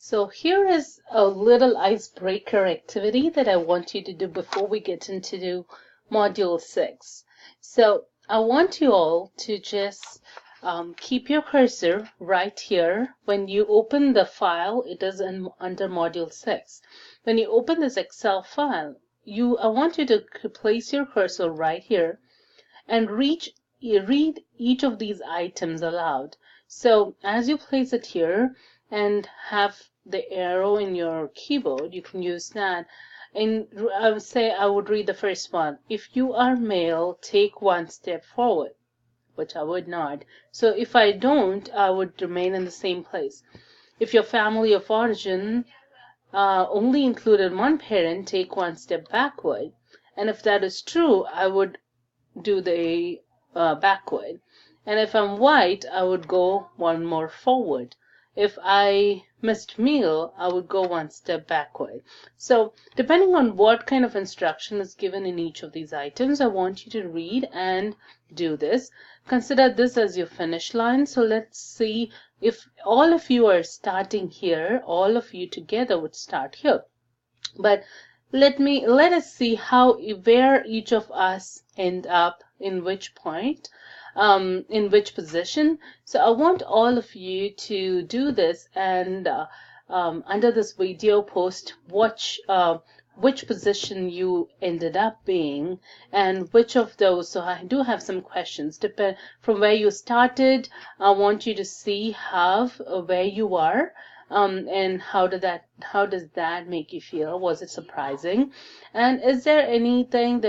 So here is a little icebreaker activity that I want you to do before we get into Module 6. So I want you all to just keep your cursor right here. When you open the file, it is under Module 6. When you open this Excel file, I want you to place your cursor right here and read each of these items aloud. So as you place it here and have the arrow in your keyboard, you can use that. And I would say I would read the first one. If you are male, take one step forward, which I would not. So if I don't, I would remain in the same place. If your family of origin only included one parent, take one step backward. And if that is true, I would do the backward. And if I'm white, I would go one more forward. If I missed meal, I would go one step backward. So depending on what kind of instruction is given in each of these items, I want you to read and do this. Consider this as your finish line. So let's see if all of you are starting here, all of you together would start here. But let us see where each of us end up in which point, in which position. So I want all of you to do this and under this video post which position you ended up being and which of those. So I do have some questions from where you started. I want you to see where you are. And how does that make you feel? Was it surprising? And is there anything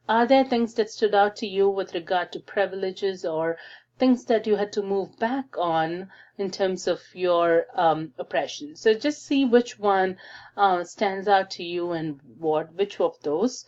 are there things that stood out to you with regard to privileges or things that you had to move back on in terms of your oppression? So just see which one stands out to you and which of those.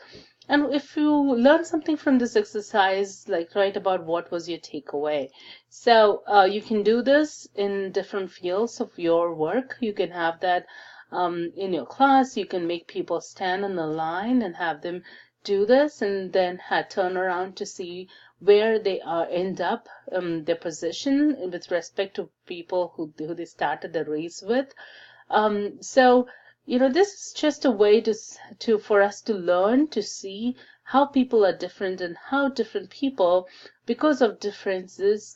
And if you learn something from this exercise, like write about what was your takeaway. So you can do this in different fields of your work. You can have that in your class. You can make people stand in the line and have them do this and then turn around to see where they end up, their position with respect to people who they started the race with. So this is just a way for us to learn to see how people are different and how different people, because of differences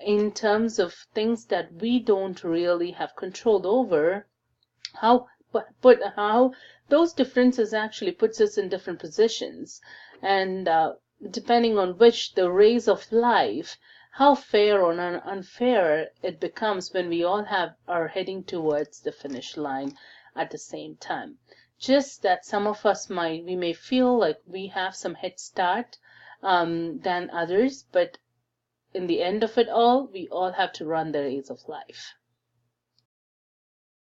in terms of things that we don't really have control over, how those differences actually puts us in different positions, and depending on the race of life, how fair or unfair it becomes when we all are heading towards the finish line at the same time. Just that some of us we may feel like we have some head start than others, but in the end of it all, we all have to run the race of life.